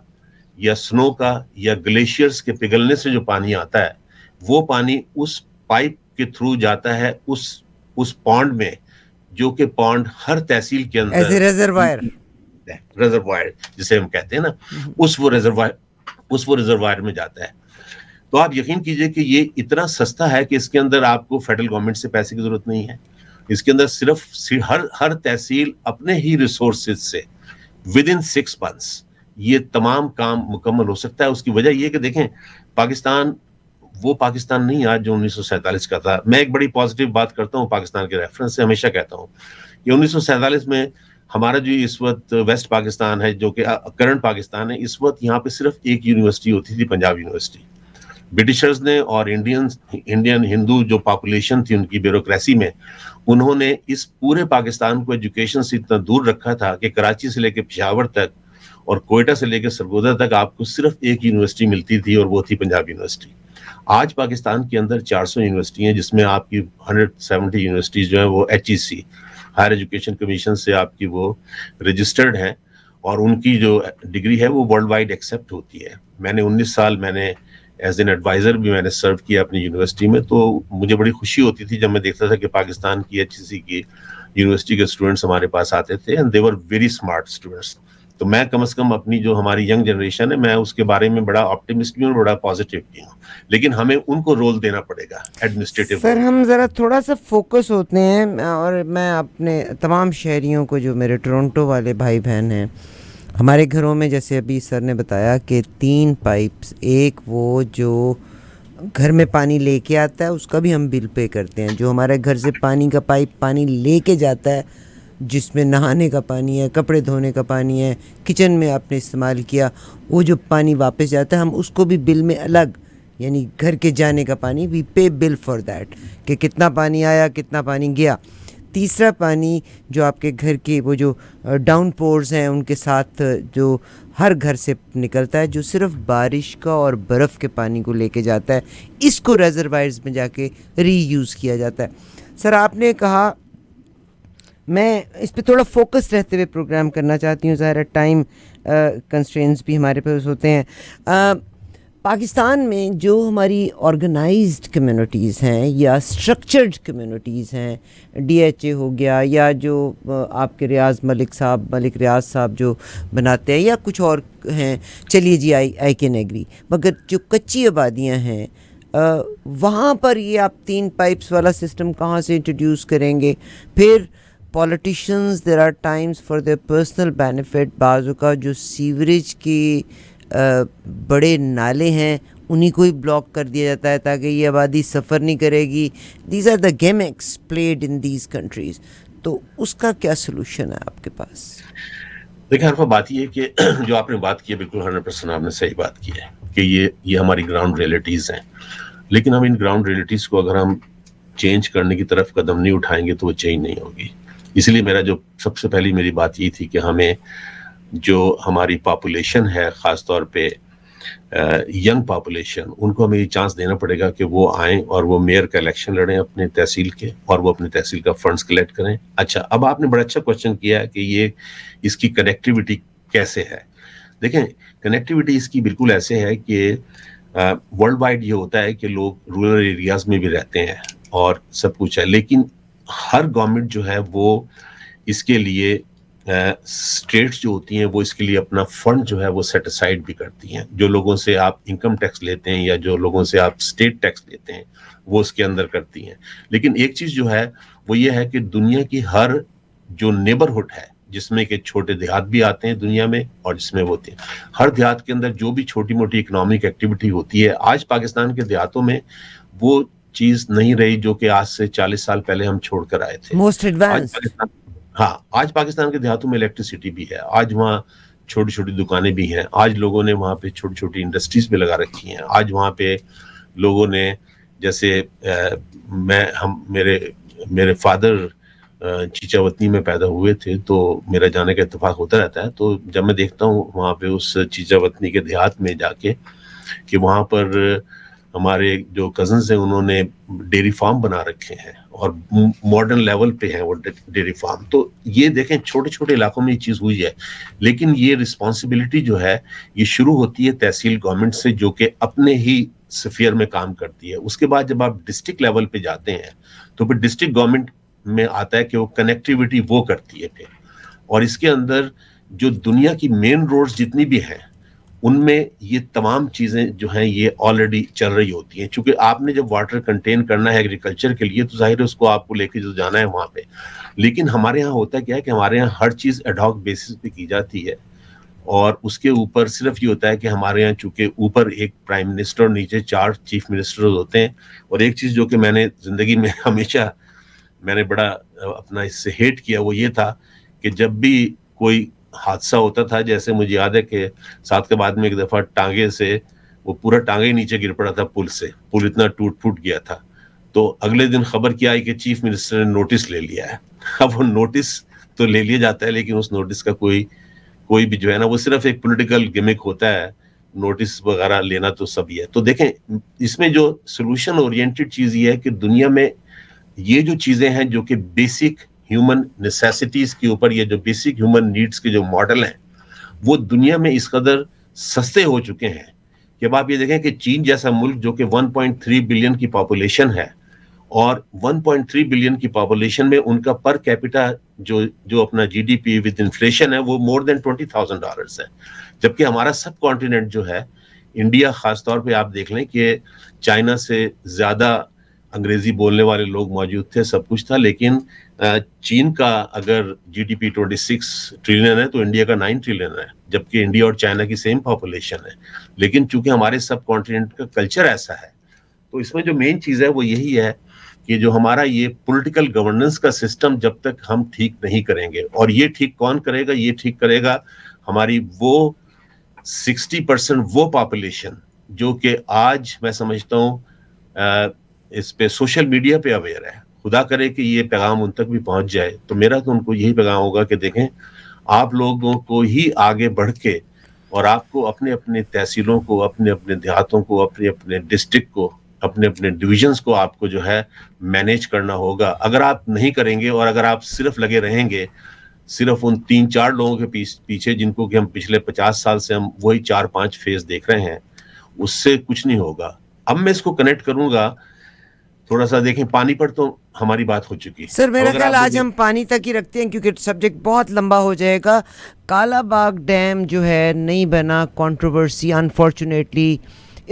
یا سنو کا یا گلیشیئرز کے پگھلنے سے جو پانی آتا ہے، وہ پانی اس پائپ کے تھرو جاتا ہے اس پونڈ میں، جو کہ پونڈ ہر تحصیل کے اندر ایز اے ریزروائر جسے ہم کہتے ہیں نا، اس وہ ریزروائر میں جاتا ہے۔ تو آپ یقین کیجئے کہ یہ اتنا سستا ہے کہ اس کے اندر آپ کو فیڈرل گورنمنٹ سے پیسے کی ضرورت نہیں ہے، اس کے اندر صرف ہر تحصیل اپنے ہی ریسورسز سے within 6 months یہ تمام کام مکمل ہو سکتا ہے۔ اس کی وجہ یہ کہ دیکھیں پاکستان وہ پاکستان نہیں آج جو 1947 کا تھا۔ میں ایک بڑی پازیٹیو بات کرتا ہوں پاکستان کے ریفرنس سے، ہمیشہ کہتا ہوں کہ 1947 میں ہمارا جو اس وقت ویسٹ پاکستان ہے جو کہ کرنٹ پاکستان ہے، اس وقت یہاں پہ صرف ایک یونیورسٹی ہوتی تھی، پنجاب یونیورسٹی۔ برٹشرز نے اور انڈین ہندو جو پاپولیشن تھی ان کی بیوروکریسی میں، انہوں نے اس پورے پاکستان کو ایجوکیشن سے اتنا دور رکھا تھا کہ کراچی سے لے کے پشاور تک اور کوئٹہ سے لے کے سرگودا تک آپ کو صرف ایک یونیورسٹی ملتی تھی، اور وہ تھی پنجاب یونیورسٹی۔ آج پاکستان کے اندر 400 یونیورسٹی ہیں، جس میں آپ کی 170 یونیورسٹیز جو ہیں وہ HEC ہائر ایجوکیشن کمیشن سے آپ کی وہ رجسٹرڈ ہیں، اور ان کی جو ڈگری ہے وہ ورلڈ وائڈ ایکسیپٹ ہوتی ہے۔ میں نے 19 سال میں نے ایز این ایڈوائزر بھی میں نے سرو کیا اپنی یونیورسٹی میں، تو مجھے بڑی خوشی ہوتی تھی جب میں دیکھتا تھا کہ پاکستان کی HEC کی یونیورسٹی کے اسٹوڈنٹس ہمارے پاس آتے تھے and they were very smart students۔ تو میں کم از کم اپنی جو ہماری ینگ جنریشن ہے میں اس کے بارے میں بڑا آپٹیمسٹ بھی ہوں اور بڑا پازیٹیو بھی ہوں، لیکن ہمیں ان کو رول دینا پڑے گا ایڈمنسٹریٹو۔ سر ہم ذرا تھوڑا سا فوکس ہوتے ہیں، اور میں اپنے تمام شہریوں کو جو میرے ٹورنٹو والے بھائی بہن ہیں، ہمارے گھروں میں جیسے ابھی سر نے بتایا کہ 3 پائپس، ایک وہ جو گھر میں پانی لے کے آتا ہے اس کا بھی ہم بل پے کرتے ہیں، جو ہمارے گھر سے پانی کا پائپ پانی لے کے جاتا ہے جس میں نہانے کا پانی ہے، کپڑے دھونے کا پانی ہے، کچن میں آپ نے استعمال کیا، وہ جو پانی واپس جاتا ہے ہم اس کو بھی بل میں الگ، یعنی گھر کے جانے کا پانی وی پے بل فار دیٹ کہ کتنا پانی آیا کتنا پانی گیا۔ تیسرا پانی جو آپ کے گھر کے وہ جو ڈاؤن پورز ہیں ان کے ساتھ جو ہر گھر سے نکلتا ہے، جو صرف بارش کا اور برف کے پانی کو لے کے جاتا ہے، اس کو ریزروائرز میں جا کے ری یوز کیا جاتا ہے۔ سر آپ نے کہا، میں اس پہ تھوڑا فوکس رہتے ہوئے پروگرام کرنا چاہتی ہوں، ظاہر ہے ٹائم کنسٹرینز بھی ہمارے پاس ہوتے ہیں۔ پاکستان میں جو ہماری آرگنائزڈ کمیونٹیز ہیں یا اسٹرکچرڈ کمیونٹیز ہیں، ڈی ایچ اے ہو گیا، یا جو آپ کے ملک ریاض صاحب جو بناتے ہیں، یا کچھ اور ہیں، چلیے جی آئی کین ایگری، مگر جو کچی آبادیاں ہیں وہاں پر یہ آپ 3 پائپس والا سسٹم کہاں سے انٹروڈیوس کریں گے؟ پھر politicians there are times for their personal benefit, بعض کا جو سیوریج کی بڑے نالے ہیں انہیں کو ہی بلاک کر دیا جاتا ہے تاکہ یہ آبادی سفر نہیں کرے گی. These are the gimmicks played in these countries. تو اس کا کیا سلوشن ہے آپ کے پاس؟ دیکھیں عرفہ، بات یہ ہے کہ جو آپ نے بات کی ہے بالکل 100% آپ نے صحیح بات کی ہے کہ یہ ہماری گراؤنڈ ریئلٹیز ہیں، لیکن ہم ان گراؤنڈ ریئلٹیز کو اگر ہم چینج کرنے کی طرف قدم نہیں اٹھائیں گے تو وہ چینج نہیں ہوگی. اس لیے میرا جو سب سے پہلی میری بات یہ تھی کہ ہمیں جو ہماری پاپولیشن ہے، خاص طور پہ ینگ پاپولیشن، ان کو ہمیں یہ چانس دینا پڑے گا کہ وہ آئیں اور وہ میئر کا الیکشن لڑیں اپنے تحصیل کے، اور وہ اپنے تحصیل کا فنڈز کلیکٹ کریں. اچھا، اب آپ نے بڑا اچھا کوشچن کیا ہے کہ اس کی کنیکٹیوٹی کیسے ہے. دیکھیں، کنیکٹیوٹی اس کی بالکل ایسے ہے کہ ورلڈ وائڈ یہ ہوتا ہے کہ لوگ رورل ایریاز میں بھی رہتے ہیں اور سب کچھ ہے، لیکن ہر گورنمنٹ جو ہے وہ اس کے لیے اسٹیٹس جو ہوتی ہیں وہ اس کے لیے اپنا فنڈ جو ہے وہ سیٹ اسائڈ بھی کرتی ہیں. جو لوگوں سے آپ انکم ٹیکس لیتے ہیں یا جو لوگوں سے آپ اسٹیٹ ٹیکس لیتے ہیں وہ اس کے اندر کرتی ہیں. لیکن ایک چیز جو ہے وہ یہ ہے کہ دنیا کی ہر جو نیبرہڈ ہے، جس میں کہ چھوٹے دیہات بھی آتے ہیں دنیا میں اور جس میں وہ ہوتے ہیں، ہر دیہات کے اندر جو بھی چھوٹی موٹی اکنامک ایکٹیویٹی ہوتی ہے، آج پاکستان کے دیہاتوں میں وہ چیز نہیں رہی جو کہ آج سے 40 سال پہلے ہم چھوڑ کر آئے تھے. موسٹ آج ایڈوانسڈ. پاکستان آج پاکستان کے دیہاتوں میں الیکٹریسٹی بھی ہے، آج وہاں چھوٹی چھوٹی دکانیں بھی ہیں، آج لوگوں نے وہاں پہ چھوٹی چھوٹی انڈسٹریز بھی لگا رکھی ہیں. آج وہاں پہ لوگوں نے، جیسے میرے فادر چیچا وطنی میں پیدا ہوئے تھے تو میرا جانے کا اتفاق ہوتا رہتا ہے. تو جب میں دیکھتا ہوں وہاں پہ اس چیچا وطنی کے دیہات میں جا کے کہ وہاں پر ہمارے جو کزنز ہیں انہوں نے ڈیری فارم بنا رکھے ہیں اور ماڈرن لیول پہ ہیں وہ ڈیری فارم. تو یہ دیکھیں چھوٹے چھوٹے علاقوں میں یہ چیز ہوئی ہے، لیکن یہ رسپانسبلٹی جو ہے یہ شروع ہوتی ہے تحصیل گورنمنٹ سے، جو کہ اپنے ہی سفیر میں کام کرتی ہے. اس کے بعد جب آپ ڈسٹرکٹ لیول پہ جاتے ہیں تو پھر ڈسٹرکٹ گورنمنٹ میں آتا ہے کہ وہ کنیکٹیوٹی وہ کرتی ہے پھر. اور اس کے اندر جو دنیا کی مین روڈز جتنی بھی ہیں ان میں یہ تمام چیزیں جو ہیں یہ آلریڈی چل رہی ہوتی ہیں. چونکہ آپ نے جب واٹر کنٹین کرنا ہے ایگریکلچر کے لیے تو ظاہر ہے اس کو آپ کو لے کے جو جانا ہے وہاں پہ. لیکن ہمارے ہاں ہوتا کیا ہے کہ ہمارے یہاں ہر چیز ایڈ ہاک بیسس پہ کی جاتی ہے، اور اس کے اوپر صرف یہ ہوتا ہے کہ ہمارے یہاں چونکہ اوپر ایک پرائم منسٹر اور نیچے 4 چیف منسٹر ہوتے ہیں. اور ایک چیز جو کہ میں نے زندگی میں ہمیشہ میں نے بڑا اپنا اس سے ہیٹ کیا وہ یہ تھا کہ جب بھی کوئی حادثہ ہوتا تھا، جیسے مجھے یاد ہے کہ ساتھ کے بعد میں ایک دفعہ ٹانگے سے وہ پورا ٹانگے ہی نیچے گر پڑا تھا پل سے، پل اتنا ٹوٹ پھوٹ گیا تھا. تو اگلے دن خبر کیا آئی کہ چیف منسٹر نے نوٹس لے لیا ہے. اب وہ نوٹس تو لے لیا جاتا ہے لیکن اس نوٹس کا کوئی بھی جو ہے نا وہ صرف ایک پولیٹیکل گمک ہوتا ہے. نوٹس وغیرہ لینا تو سب ہی ہے. تو دیکھیں اس میں جو سولوشن اورینٹڈ چیز یہ ہے کہ دنیا میں یہ جو چیزیں ہیں جو کہ بیسک ہیومن نیسیسٹیز کے اوپر، یہ جو بیسک ہیومن نیڈز کے جو ماڈل ہیں وہ دنیا میں اس قدر سستے ہو چکے ہیں کہ اب آپ یہ دیکھیں کہ چین جیسا ملک جو کہ 1.3 بلین کی پاپولیشن ہے، اور 1.3 بلین کی پاپولیشن میں ان کا پر کیپٹا جو اپنا G D P with inflation ہے وہ مور دین $20,000 ہے. جبکہ ہمارا سب کانٹیننٹ جو ہے انڈیا، خاص طور پہ آپ دیکھ لیں کہ چائنا سے زیادہ انگریزی بولنے والے لوگ موجود تھے، سب کچھ تھا، لیکن چین کا اگر جی ڈی پی 26 ٹریلین ہے تو انڈیا کا 9 ٹریلین ہے، جبکہ انڈیا اور چائنا کی سیم پاپولیشن ہے. لیکن چونکہ ہمارے سب کانٹیننٹ کا کلچر ایسا ہے تو اس میں جو مین چیز ہے وہ یہی ہے کہ جو ہمارا یہ پولیٹیکل گورننس کا سسٹم جب تک ہم ٹھیک نہیں کریں گے، اور یہ ٹھیک کون کرے گا؟ یہ ٹھیک کرے گا ہماری وہ 60% وہ پاپولیشن جو کہ آج میں سمجھتا ہوں اس پہ سوشل میڈیا پہ اویئر ہے. خدا کرے کہ یہ پیغام ان تک بھی پہنچ جائے. تو میرا تو ان کو یہی پیغام ہوگا کہ دیکھیں آپ لوگوں کو ہی آگے بڑھ کے اور آپ کو اپنے اپنے تحصیلوں کو، اپنے اپنے دیہاتوں کو، اپنے اپنے ڈسٹرکٹ کو، اپنے اپنے ڈویژنز کو آپ کو جو ہے مینیج کرنا ہوگا. اگر آپ نہیں کریں گے اور اگر آپ صرف لگے رہیں گے صرف ان 3-4 لوگوں کے پیچھے جن کو کہ ہم پچھلے 50 سال سے ہم وہی 4-5 فیز دیکھ رہے ہیں، اس سے کچھ نہیں ہوگا. اب میں اس کو کنیکٹ کروں گا تھوڑا سا. دیکھیں پانی پر تو ہماری بات ہو چکی. سر میرا خیال آج ہم پانی تک ہی رکھتے ہیں کیونکہ سبجیکٹ بہت لمبا ہو جائے گا. کالا باغ ڈیم جو ہے نہیں بنا, controversy unfortunately,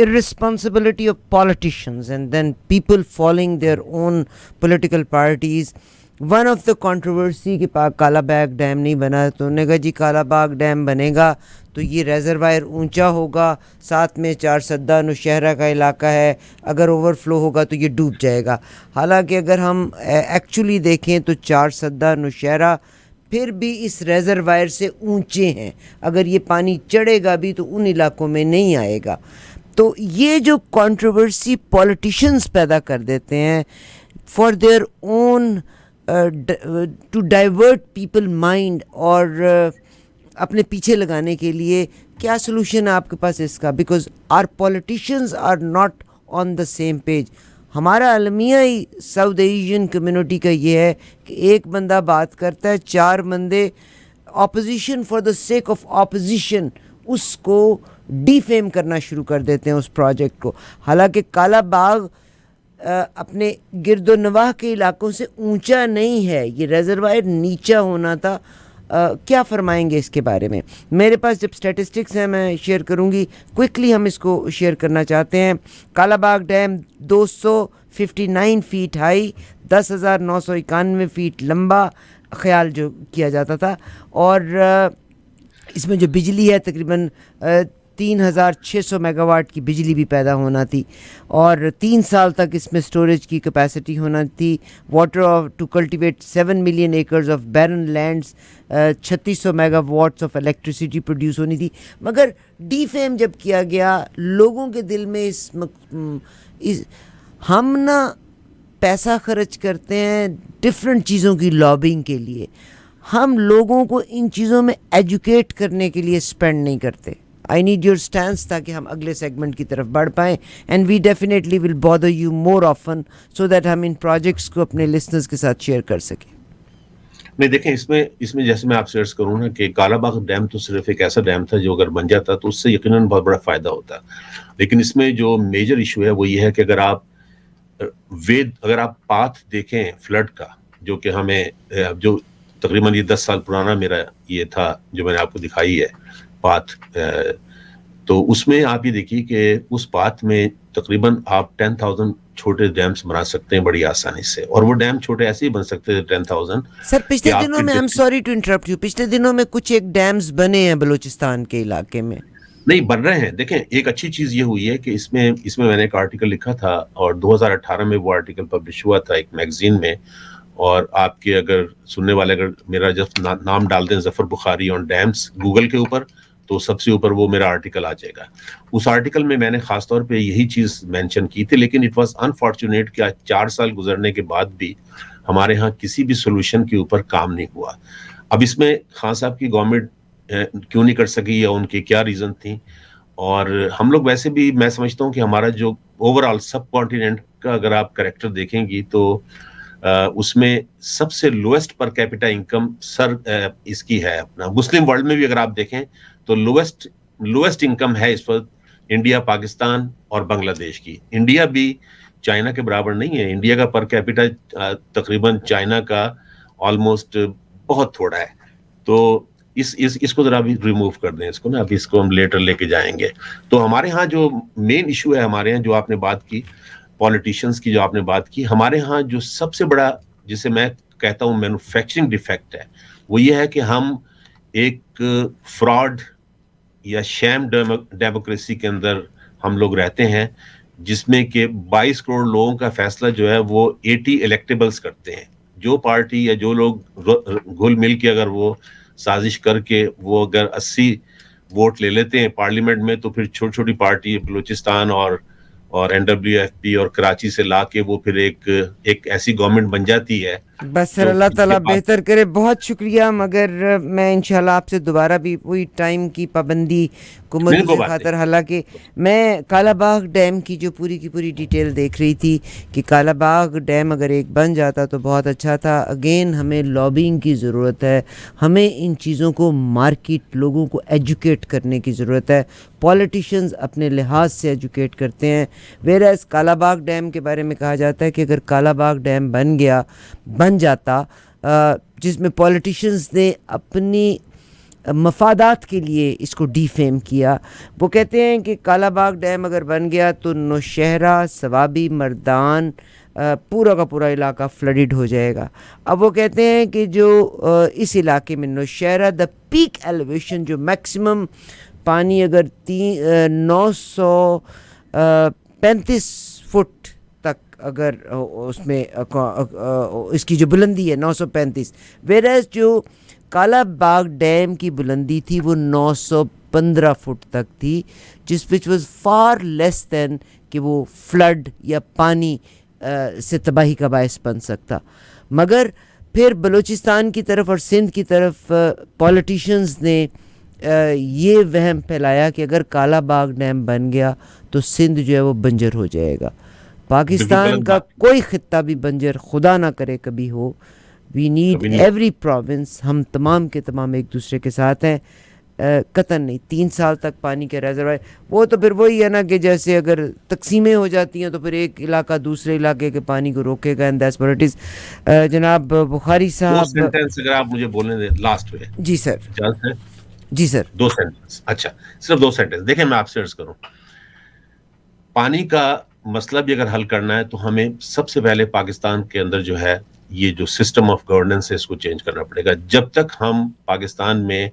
irresponsibility of politicians and then people following their own political parties. One of the controversy کہ کالا باغ ڈیم نہیں بنا, تو انہوں نے کہا جی کالا باغ ڈیم بنے گا تو یہ ریزروائر اونچا ہوگا, ساتھ میں چار سدہ نوشہرہ کا علاقہ ہے, اگر اوور فلو ہوگا تو یہ ڈوب جائے گا. حالانکہ اگر ہم ایکچولی دیکھیں تو چار سدہ نوشہرہ پھر بھی اس ریزروائر سے اونچے ہیں, اگر یہ پانی چڑھے گا بھی تو ان علاقوں میں نہیں آئے گا. تو یہ جو کنٹروورسی پولیٹیشنز پیدا کر دیتے ہیں for their own to divert people mind اور اپنے پیچھے لگانے کے لیے, کیا سلوشن ہے آپ کے پاس اس کا؟ Because are politicians are not on the same page. ہمارا المیہ ہی ساؤتھ ایشین کمیونٹی کا یہ ہے کہ ایک بندہ بات کرتا ہے, چار بندے opposition for the sake of opposition اس کو ڈیفیم کرنا شروع کر دیتے ہیں اس پروجیکٹ کو. حالانکہ کالا باغ اپنے گرد و نواح کے علاقوں سے اونچا نہیں ہے, یہ ریزروائر نیچا ہونا تھا. کیا فرمائیں گے اس کے بارے میں؟ میرے پاس جب اسٹیٹسٹکس ہیں میں شیئر کروں گی, کوئکلی ہم اس کو شیئر کرنا چاہتے ہیں. Kala Bagh dam 259 fat high, 10,991 fat لمبا خیال جو کیا جاتا تھا, اور اس میں جو بجلی ہے تقریباً 3,600 میگا واٹ کی بجلی بھی پیدا ہونا تھی, اور 3 سال تک اس میں سٹوریج کی کیپیسٹی ہونا تھی. Water to cultivate 7 million acres of barren lands, 3600 mega watts of electricity produce ہونی تھی. مگر ڈی فیم جب کیا گیا لوگوں کے دل میں ہم نا پیسہ خرچ کرتے ہیں ڈفرینٹ چیزوں کی لابنگ کے لیے, ہم لوگوں کو ان چیزوں میں ایجوکیٹ کرنے کے لیے اسپینڈ نہیں کرتے. آئی نیڈ یور اسٹینس تاکہ ہم اگلے سیگمنٹ کی طرف بڑھ پائیں, and we definitely will bother you more often so that ہم ان پروجیکٹس کو اپنے لسنرز کے ساتھ شیئر کر سکیں. نہیں دیکھیں اس میں جیسے میں آپ سے عرض کروں نا کہ کالا باغ ڈیم تو صرف ایک ایسا ڈیم تھا جو اگر بن جاتا تو اس سے یقیناً بہت بڑا فائدہ ہوتا, لیکن اس میں جو میجر ایشو ہے وہ یہ ہے کہ اگر آپ پاتھ دیکھیں فلڈ کا, جو کہ ہمیں جو تقریباً یہ 10 سال پرانا میرا یہ تھا جو میں نے آپ کو دکھائی ہے پاتھ, تو اس میں آپ یہ دیکھیے کہ اس پاتھ میں تقریباً آپ 10,000 چھوٹے ڈیمز بنا سکتے ہیں بڑی آسانی سے, اور وہ ڈیم چھوٹے ایسے ہی بن سکتے ہیں 10,000. سر پچھلے دنوں میں سوری ٹو انٹرپٹ یو, پچھلے دنوں میں کچھ ایک ڈیمز بنے ہیں بلوچستان کے علاقے میں. نہیں بن رہے ہیں. دیکھیں ایک اچھی چیز یہ ہوئی ہے کہ اس میں میں نے ایک آرٹیکل لکھا تھا, اور 2018 میں وہ آرٹیکل پبلش ہوا تھا ایک میگزین میں, اور آپ کے اگر سننے والے اگر میرا جب نام ڈال دیں ظفر بخاری آن ڈیمز گوگل کے اوپر, تو سب سے اوپر وہ میرا آرٹیکل آ جائے گا. اس آرٹیکل میں نے خاص طور پہ یہی چیز مینشن کی تھی, لیکن اٹ واز انفارچونیٹ کہ 4 سال گزرنے کے بعد بھی ہمارے ہاں کسی بھی سولوشن کے اوپر کام نہیں ہوا. اب اس میں خان صاحب کی گورنمنٹ کیوں نہیں کر سکی یا ان کی کیا ریزن تھیں, اور ہم لوگ ویسے بھی میں سمجھتا ہوں کہ ہمارا جو اوور آل سب کانٹیننٹ کا اگر آپ کریکٹر دیکھیں گی تو اس میں سب سے لویسٹ پر کیپیٹا انکم اس کی ہے اپنا مسلم ورلڈ میں بھی اگر آپ دیکھیں تو لویسٹ انکم ہے اس وقت انڈیا, پاکستان اور بنگلہ دیش کی. انڈیا بھی چائنا کے برابر نہیں ہے, انڈیا کا پر کیپیٹا تقریباً چائنا کا آلموسٹ بہت تھوڑا ہے. تو اس کو ذرا بھی ریموو کر دیں اس کو نا, ابھی اس کو ہم لیٹر لے کے جائیں گے. تو ہمارے ہاں جو مین ایشو ہے ہمارے ہاں جو آپ نے بات کی پولیٹیشنز کی, جو آپ نے بات کی, ہمارے ہاں جو سب سے بڑا جسے میں کہتا ہوں مینوفیکچرنگ ڈیفیکٹ ہے وہ یہ ہے کہ ہم ایک فراڈ یا شیم ڈیموکریسی کے اندر ہم لوگ رہتے ہیں, جس میں کہ 22 کروڑ لوگوں کا فیصلہ جو ہے وہ 80 الیکٹیبلز کرتے ہیں. جو پارٹی یا جو لوگ گھل مل کے اگر وہ سازش کر کے وہ اگر 80 ووٹ لے لیتے ہیں پارلیمنٹ میں, تو پھر چھوٹی چھوٹی پارٹی بلوچستان اور NWFP اور کراچی سے لا کے وہ پھر ایک ایسی گورنمنٹ بن جاتی ہے بس سر اللہ تعالیٰ بہتر کرے. بہت شکریہ. مگر میں انشاءاللہ آپ سے دوبارہ بھی وہی ٹائم کی پابندی کو مدوز خاطر, حالانکہ میں کالا باغ ڈیم کی جو پوری کی پوری ڈیٹیل دیکھ رہی تھی کہ کالا باغ ڈیم اگر ایک بن جاتا تو بہت اچھا تھا. اگین ہمیں لابینگ کی ضرورت ہے, ہمیں ان چیزوں کو مارکیٹ, لوگوں کو ایجوکیٹ کرنے کی ضرورت ہے. پولیٹیشینز اپنے لحاظ سے ایجوکیٹ کرتے ہیں, where as Kala Bagh dam کے بارے میں کہا جاتا ہے کہ اگر کالا باغ ڈیم بن جاتا جس میں پولیٹیشینز نے اپنی مفادات کے لیے اس کو ڈی فیم کیا. وہ کہتے ہیں کہ کالا باغ ڈیم اگر بن گیا تو نوشہرہ, ثوابی, مردان, پورا کا پورا علاقہ فلڈڈ ہو جائے گا. اب وہ کہتے ہیں کہ جو اس علاقے میں نوشہرہ, دا پیک ایلیویشن, جو میکسیمم پانی اگر 935 فٹ تک اگر اس میں اس کی جو بلندی ہے 935, ویئرز جو کالا باغ ڈیم کی بلندی تھی وہ 915 فٹ تک تھی, جس وچ واز فار لیس دین کہ وہ فلڈ یا پانی سے تباہی کا باعث بن سکتا. مگر پھر بلوچستان کی طرف اور سندھ کی طرف پولیٹیشینز نے یہ وہم پھیلایا کہ اگر کالا باغ ڈیم بن گیا تو سندھ جو ہے وہ بنجر ہو جائے گا. پاکستان کا کوئی خطہ بھی بنجر خدا نہ کرے کبھی ہو. We need every province. ہم تمام کے تمام ایک دوسرے کے ساتھ ہیں. قطن نہیں 3 سال تک پانی کے ریزروائر, وہ تو پھر وہی ہے نا کہ جیسے اگر تقسیمیں ہو جاتی ہیں تو پھر ایک علاقہ دوسرے علاقے کے پانی کو روکے گا, and that's what it is. جناب بخاری صاحب, اگر آپ مجھے بولنے دیں لاسٹ میں. جی سر. جی سر, 2 سینٹنس. اچھا, صرف 2 سینٹنس. دیکھیں میں آپ سے عرض کروں, پانی کا مسئلہ بھی اگر حل کرنا ہے تو ہمیں سب سے پہلے پاکستان کے اندر جو ہے یہ جو سسٹم آف گورننس ہے اس کو چینج کرنا پڑے گا. جب تک ہم پاکستان میں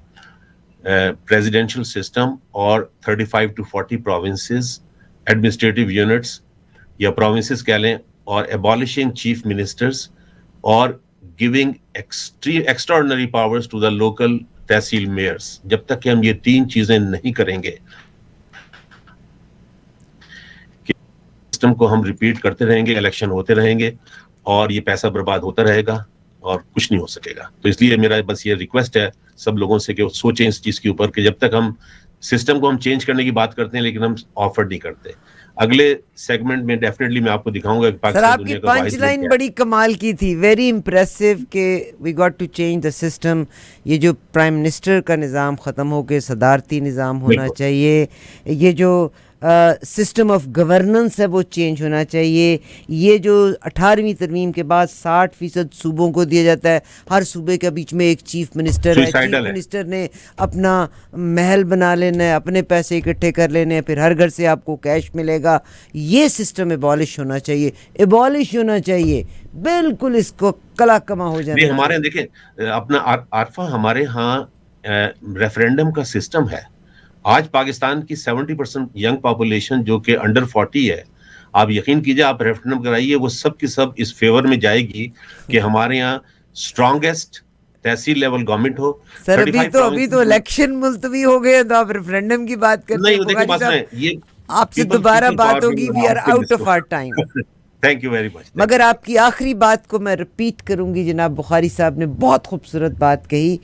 پریزیڈینشل سسٹم اور 35 to 40 پروونسز ایڈمنسٹریٹو یونٹس یا پروونسز کہہ لیں, اور ایبالشنگ چیف منسٹرز اور giving extraordinary powers to the local tehsil mayors, جب تک کہ ہم یہ 3 چیزیں نہیں کریں گے, سسٹم کو ہم ریپیٹ کرتے رہیں گے, الیکشن ہوتے رہیں گے اور یہ پیسہ برباد ہوتا رہے گا اور کچھ نہیں ہو سکے گا. تو اس لیے میرا بس یہ ریکویسٹ ہے سب لوگوں سے کہ سوچیں اس چیز کے اوپر کہ جب تک ہم سسٹم کو ہم چینج کرنے کی بات کرتے ہیں لیکن ہم آفر نہیں کرتے. اگلے سیگمنٹ میں ڈیفینیٹلی میں آپ کو دکھاؤں گا کہ پاکستان دنیا کا واحد ملک ہے. سر آپ کی پنچ لائن بڑی کمال کی تھی, ویری امپریسو, کہ we got to change the system. یہ جو پرائم منسٹر کا نظام ختم ہو کے صدارتی نظام ہونا چاہیے, یہ جو سسٹم آف گورننس ہے وہ چینج ہونا چاہیے. یہ جو 18ویں ترمیم کے بعد 60% صوبوں کو دیا جاتا ہے, ہر صوبے کے بیچ میں ایک چیف منسٹر ہے, چیف منسٹر نے اپنا محل بنا لینا ہے, اپنے پیسے اکٹھے کر لینے ہیں, پھر ہر گھر سے آپ کو کیش ملے گا. یہ سسٹم ایبالش ہونا چاہیے, ایبالش ہونا چاہیے بالکل. اس کو کلا کما ہو جانا. ہمارے دیکھیں اپنا عارفہ, ہمارے ہاں ریفرینڈم کا سسٹم ہے. آج پاکستان کی 70% ینگ پاپولیشن جو کہ انڈر 40 ہے, آپ یقین کیجئے آپ ریفرینڈم کرائیے, وہ سب کی سب اس فیور میں جائے گی کہ ہمارے یہاں اسٹرانگیسٹ تحصیل لیول گورنمنٹ ہو. سر ابھی تو الیکشن ملتوی ہو گئے تو آپ ریفرینڈم کی بات کرتے ہیں. آپ سے دوبارہ بات ہوگی. We are out of our time. Thank you very much. مگر آپ کی آخری بات کو میں رپیٹ کروں گی. جناب بخاری صاحب نے بہت خوبصورت بات کہی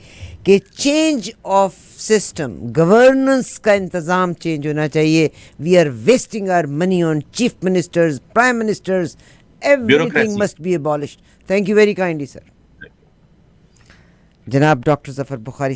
کہ چینج آف سسٹم, گورننس کا انتظام چینج ہونا چاہیے. We are wasting our money on chief ministers, prime ministers, every thing must be abolished. Thank you very kindly sir. جناب ڈاکٹر ظفر بخاری